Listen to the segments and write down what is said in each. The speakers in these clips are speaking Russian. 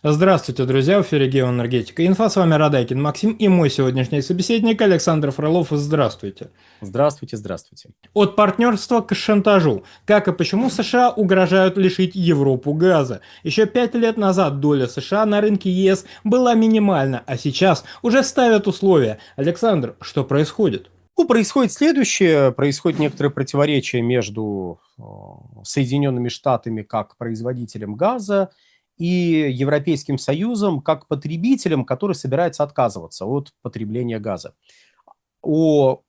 Здравствуйте, друзья, в эфире Геоэнергетика. Инфа, с вами Радайкин Максим и мой сегодняшний собеседник Александр Фролов. Здравствуйте. Здравствуйте, здравствуйте. От партнерства к шантажу. Как и почему США угрожают лишить Европу газа? Еще 5 лет назад доля США на рынке ЕС была минимальна, а сейчас уже ставят условия. Александр, что происходит? Ну, происходит следующее. Происходит некоторое противоречие между Соединенными Штатами как производителем газа и Европейским Союзом как потребителем, который собирается отказываться от потребления газа. Об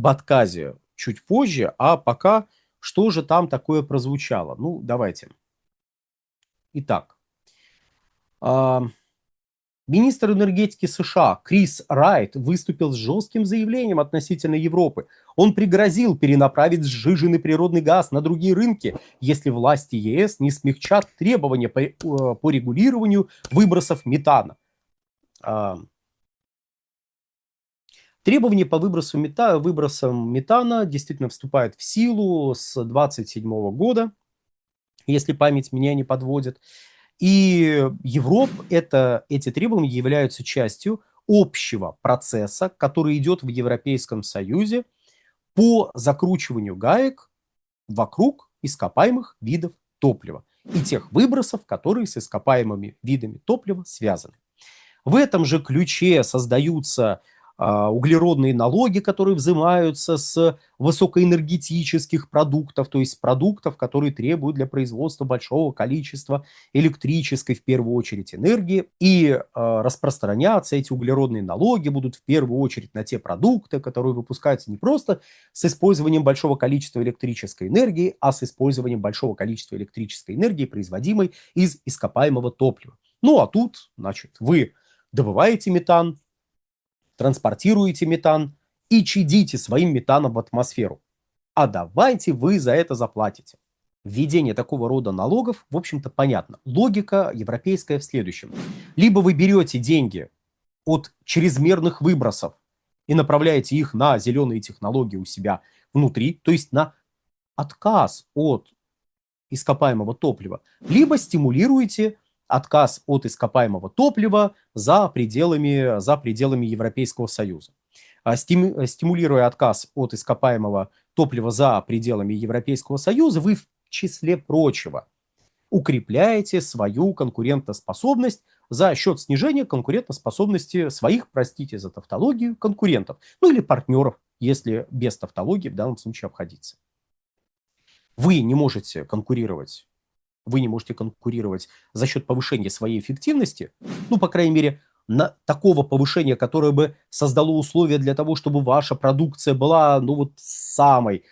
отказе чуть позже, а пока что же там такое прозвучало? Ну, давайте. Итак, а, министр энергетики США Крис Райт выступил с жестким заявлением относительно Европы. Он пригрозил перенаправить сжиженный природный газ на другие рынки, если власти ЕС не смягчат требования по регулированию выбросов метана. А, Требования по выбросам метана действительно вступают в силу с 2027 года, если память меня не подводит. И эти требования являются частью общего процесса, который идет в Европейском Союзе по закручиванию гаек вокруг ископаемых видов топлива и тех выбросов, которые с ископаемыми видами топлива связаны. В этом же ключе создаются углеродные налоги, которые взимаются с высокоэнергетических продуктов, то есть продуктов, которые требуют для производства большого количества электрической, в первую очередь, энергии. И распространяться эти углеродные налоги будут в первую очередь на те продукты, которые выпускаются не просто с использованием большого количества электрической энергии, а с использованием большого количества электрической энергии, производимой из ископаемого топлива. Ну а тут, значит, вы добываете метан, транспортируете метан и чадите своим метаном в атмосферу. А давайте вы за это заплатите. Введение такого рода налогов, в общем-то, понятно. Логика европейская в следующем. Либо вы берете деньги от чрезмерных выбросов и направляете их на зеленые технологии у себя внутри, то есть на отказ от ископаемого топлива, либо стимулируете отказ от ископаемого топлива за пределами Европейского Союза. Стимулируя отказ от ископаемого топлива за пределами Европейского Союза, вы в числе прочего укрепляете свою конкурентоспособность за счет снижения конкурентоспособности своих, простите за тавтологию, конкурентов, ну или партнеров, если без тавтологии в данном случае обходиться. Вы не можете конкурировать вы не можете конкурировать за счет повышения своей эффективности, ну, по крайней мере, на такого повышения, которое бы создало условия для того, чтобы ваша продукция была, ну, вот самой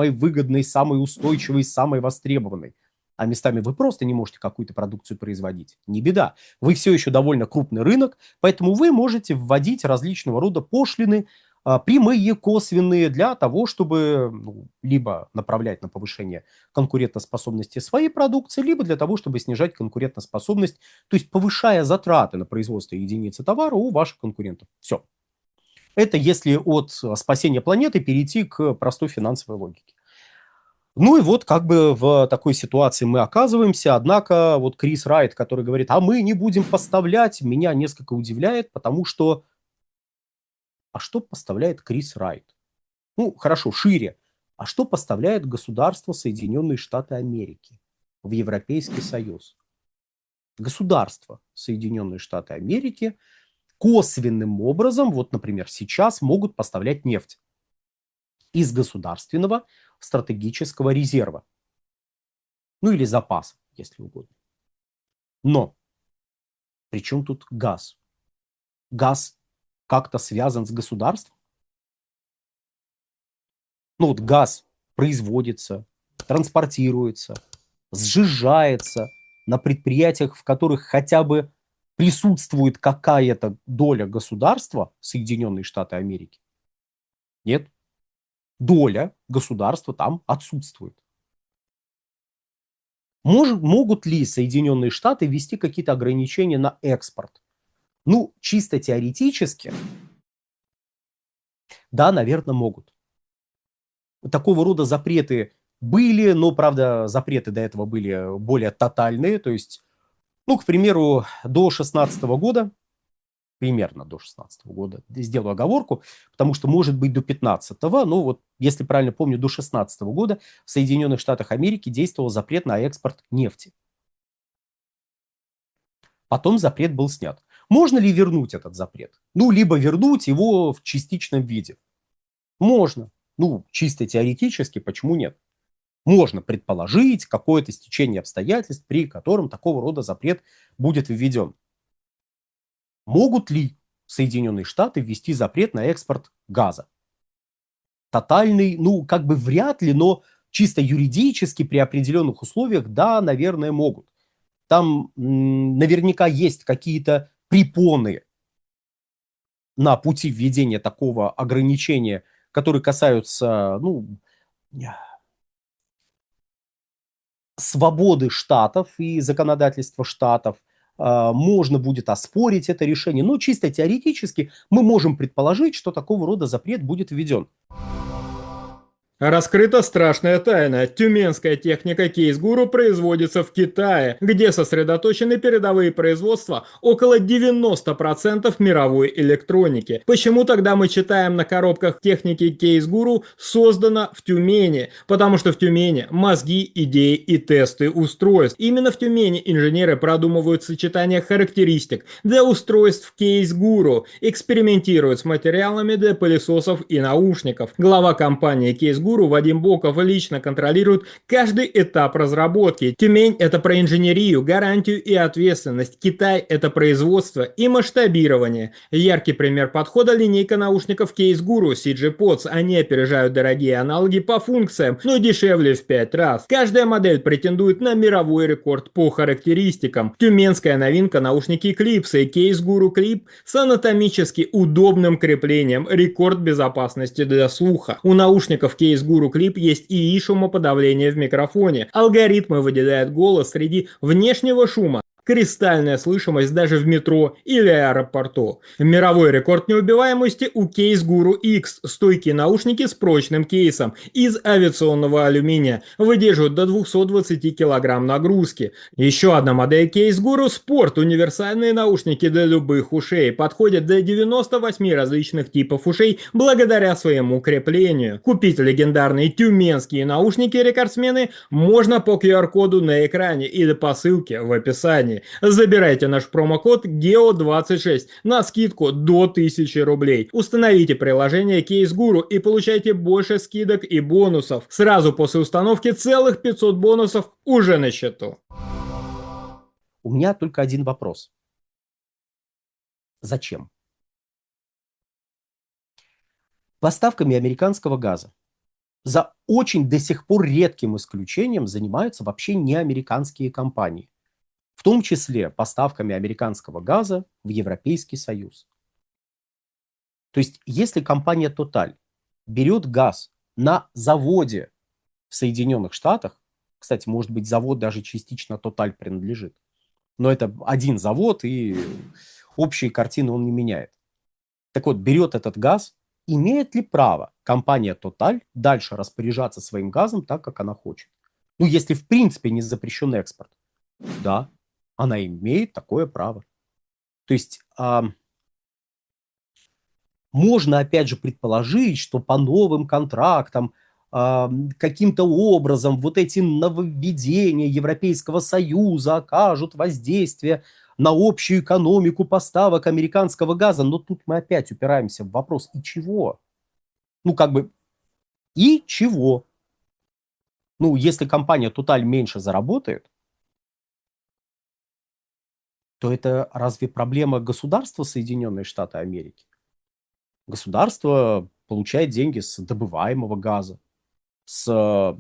выгодной, самой устойчивой, самой востребованной. А местами вы просто не можете какую-то продукцию производить. Не беда. Вы все еще довольно крупный рынок, поэтому вы можете вводить различного рода пошлины, прямые, косвенные, для того, чтобы либо направлять на повышение конкурентоспособности своей продукции, либо для того, чтобы снижать конкурентоспособность, то есть повышая затраты на производство единицы товара у ваших конкурентов. Все. Это если от спасения планеты перейти к простой финансовой логике. Ну и вот как бы в такой ситуации мы оказываемся, однако вот Крис Райт, который говорит, а мы не будем поставлять, меня несколько удивляет, потому что, а что поставляет Крис Райт? Ну, хорошо, шире. А что поставляет государство Соединенные Штаты Америки в Европейский Союз? Государство Соединенные Штаты Америки косвенным образом, вот, например, сейчас могут поставлять нефть из государственного стратегического резерва. Ну или запаса, если угодно. Но при чем тут газ? Газ как-то связан с государством? Ну вот газ производится, транспортируется, сжижается на предприятиях, в которых хотя бы присутствует какая-то доля государства, Соединенные Штаты Америки. Нет, доля государства там отсутствует. Могут ли Соединенные Штаты ввести какие-то ограничения на экспорт? Ну, чисто теоретически, да, наверное, могут. Такого рода запреты были, но, правда, запреты до этого были более тотальные, то есть Ну, к примеру, до 16 года, примерно до 16 года, сделаю оговорку, потому что может быть до 15-го, но вот, если правильно помню, до 16 года в Соединенных Штатах Америки действовал запрет на экспорт нефти. Потом запрет был снят. Можно ли вернуть этот запрет? Ну, либо вернуть его в частичном виде. Можно. Ну, чисто теоретически, почему нет? Можно предположить какое-то стечение обстоятельств, при котором такого рода запрет будет введен. Могут ли Соединенные Штаты ввести запрет на экспорт газа? Тотальный, ну, как бы вряд ли, но чисто юридически при определенных условиях, да, наверное, могут. Там наверняка есть какие-то препоны на пути введения такого ограничения, которые касаются, ну, свободы штатов и законодательства штатов. Можно будет оспорить это решение, но чисто теоретически мы можем предположить, что такого рода запрет будет введен. Раскрыта страшная тайна. Тюменская техника Кейс-Гуру производится в Китае, где сосредоточены передовые производства около 90% мировой электроники. Почему тогда мы читаем на коробках техники Кейс-Гуру «Создано в Тюмени»? Потому что в Тюмени мозги, идеи и тесты устройств. Именно в Тюмени инженеры продумывают сочетание характеристик для устройств Кейс-Гуру, экспериментируют с материалами для пылесосов и наушников. Глава компании Кейс-Гуру Вадим Боков лично контролирует каждый этап разработки. Тюмень – это про инженерию, гарантию и ответственность. Китай – это производство и масштабирование. Яркий пример подхода – линейка наушников Кейс-Гуру CG Pods. Они опережают дорогие аналоги по функциям, но дешевле в 5 раз. Каждая модель претендует на мировой рекорд по характеристикам. Тюменская новинка – наушники Клипсы. Кейс-Гуру Клип с анатомически удобным креплением. Рекорд безопасности для слуха. У наушников Кейс Guru Clip есть и шумоподавление в микрофоне. Алгоритмы выделяют голос среди внешнего шума. Кристальная слышимость даже в метро или аэропорту. Мировой рекорд неубиваемости у Case Guru X. Стойкие наушники с прочным кейсом из авиационного алюминия. Выдерживают до 220 кг нагрузки. Еще одна модель Case Guru Sport. Универсальные наушники для любых ушей. Подходят для 98 различных типов ушей благодаря своему креплению. Купить легендарные тюменские наушники-рекордсмены можно по QR-коду на экране или по ссылке в описании. Забирайте наш промокод GEO26 на скидку до 1000 рублей. Установите приложение Case Guru и получайте больше скидок и бонусов. Сразу после установки целых 500 бонусов уже на счету. У меня только один вопрос. Зачем? Поставками американского газа за очень до сих пор редким исключением занимаются вообще не американские компании. В том числе поставками американского газа в Европейский Союз. То есть, если компания Total берет газ на заводе в Соединенных Штатах, кстати, может быть, завод даже частично Total принадлежит, но это один завод, и общей картины он не меняет. Так вот, берет этот газ, имеет ли право компания Total дальше распоряжаться своим газом так, как она хочет? Ну, если в принципе не запрещен экспорт. Да, она имеет такое право. То есть можно опять же предположить, что по новым контрактам каким-то образом вот эти нововведения Европейского Союза окажут воздействие на общую экономику поставок американского газа. Но тут мы опять упираемся в вопрос: и чего? Ну, как бы, и чего? Ну, если компания Total меньше заработает, то это разве проблема государства Соединенные Штаты Америки? Государство получает деньги с добываемого газа, с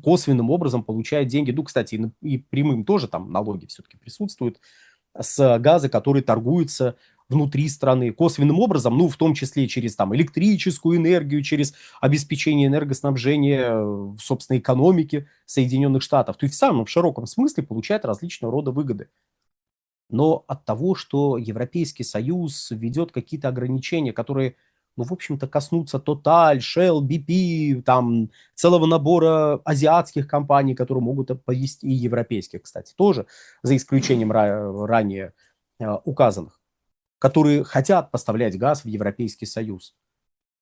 косвенным образом получает деньги, ну, кстати, и прямым тоже там налоги все-таки присутствуют, с газа, который торгуется внутри страны косвенным образом, ну, в том числе через там электрическую энергию, через обеспечение энергоснабжения, собственно, экономики Соединенных Штатов. То есть в самом широком смысле получает различного рода выгоды. Но от того, что Европейский Союз введет какие-то ограничения, которые, ну, в общем-то, коснуться Total, Shell, BP, там, целого набора азиатских компаний, которые могут повести, и европейских, кстати, тоже, за исключением ранее указанных, которые хотят поставлять газ в Европейский Союз,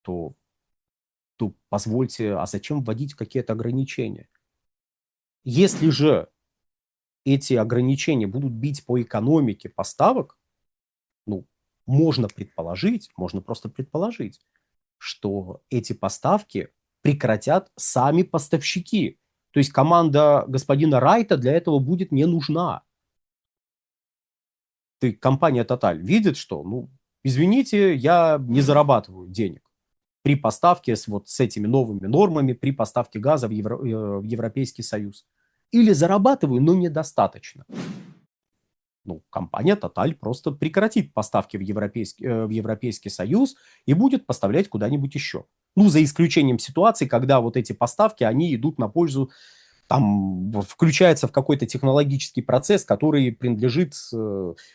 то позвольте, а зачем вводить какие-то ограничения? Если же эти ограничения будут бить по экономике поставок, ну, можно просто предположить, что эти поставки прекратят сами поставщики. То есть команда господина Райта для этого будет не нужна. Компания Total видит, что, ну, извините, я не зарабатываю денег при поставке с этими новыми нормами, при поставке газа в Европейский Союз. Или зарабатываю, но недостаточно. Ну, компания Total просто прекратит поставки в Европейский Союз и будет поставлять куда-нибудь еще. Ну, за исключением ситуации, когда вот эти поставки, они идут на пользу, там, включается в какой-то технологический процесс, который принадлежит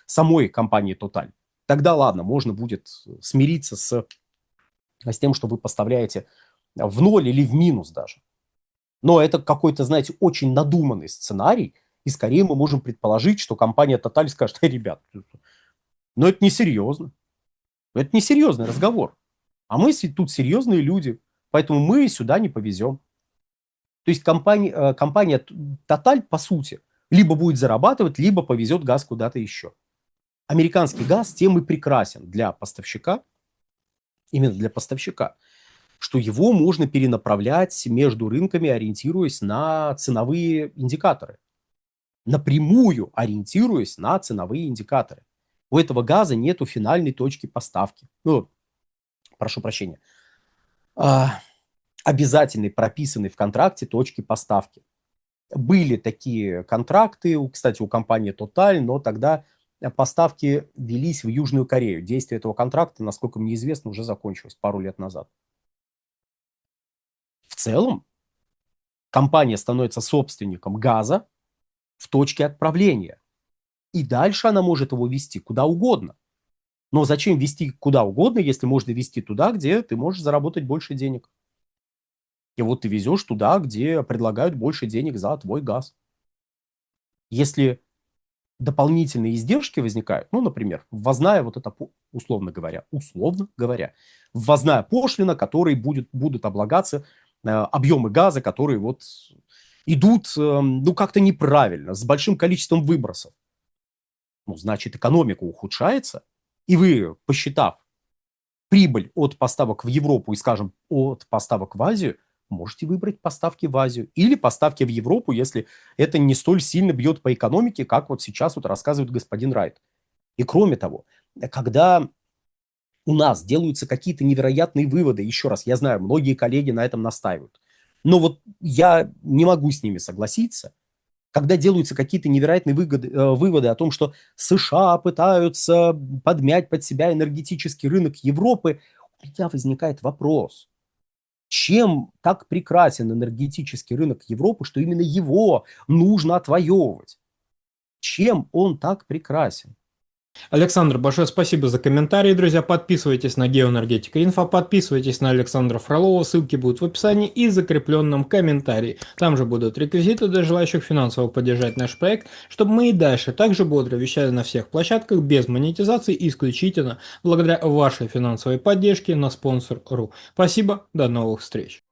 самой компании Total. Тогда, ладно, можно будет смириться с тем, что вы поставляете в ноль или в минус даже. Но это какой-то, знаете, очень надуманный сценарий, и скорее мы можем предположить, что компания Total скажет: ребят, ну это несерьезно. Это несерьезный разговор. А мы тут серьезные люди, поэтому мы сюда не повезем. То есть компания Total, по сути, либо будет зарабатывать, либо повезет газ куда-то еще. Американский газ тем и прекрасен для поставщика, именно для поставщика, что его можно перенаправлять между рынками, ориентируясь на ценовые индикаторы. Напрямую ориентируясь на ценовые индикаторы. У этого газа нету финальной точки поставки. Ну, прошу прощения. Обязательной, прописанной в контракте точки поставки. Были такие контракты, кстати, у компании Total, но тогда поставки велись в Южную Корею. Действие этого контракта, насколько мне известно, уже закончилось пару лет назад. В целом, компания становится собственником газа в точке отправления. И дальше она может его везти куда угодно. Но зачем везти куда угодно, если можно везти туда, где ты можешь заработать больше денег? И вот ты везешь туда, где предлагают больше денег за твой газ. Если дополнительные издержки возникают, ну, например, ввозная вот это, условно говоря, ввозная пошлина, которой будут облагаться объемы газа, которые вот идут, ну, как-то неправильно, с большим количеством выбросов. Ну, значит, экономика ухудшается, и вы, посчитав прибыль от поставок в Европу и, скажем, от поставок в Азию, можете выбрать поставки в Азию или поставки в Европу, если это не столь сильно бьет по экономике, как вот сейчас вот рассказывает господин Райт. И кроме того, когда у нас делаются какие-то невероятные выводы, еще раз, я знаю, многие коллеги на этом настаивают, но вот я не могу с ними согласиться, когда делаются какие-то невероятные выводы о том, что США пытаются подмять под себя энергетический рынок Европы, у меня возникает вопрос. Чем так прекрасен энергетический рынок Европы, что именно его нужно отвоевывать? Чем он так прекрасен? Александр, большое спасибо за комментарии, друзья. Подписывайтесь на Геоэнергетика Инфо, подписывайтесь на Александра Фролова, ссылки будут в описании и закрепленном комментарии. Там же будут реквизиты для желающих финансово поддержать наш проект, чтобы мы и дальше также бодро вещали на всех площадках без монетизации, исключительно благодаря вашей финансовой поддержке на Sponsor.ru. Спасибо, до новых встреч.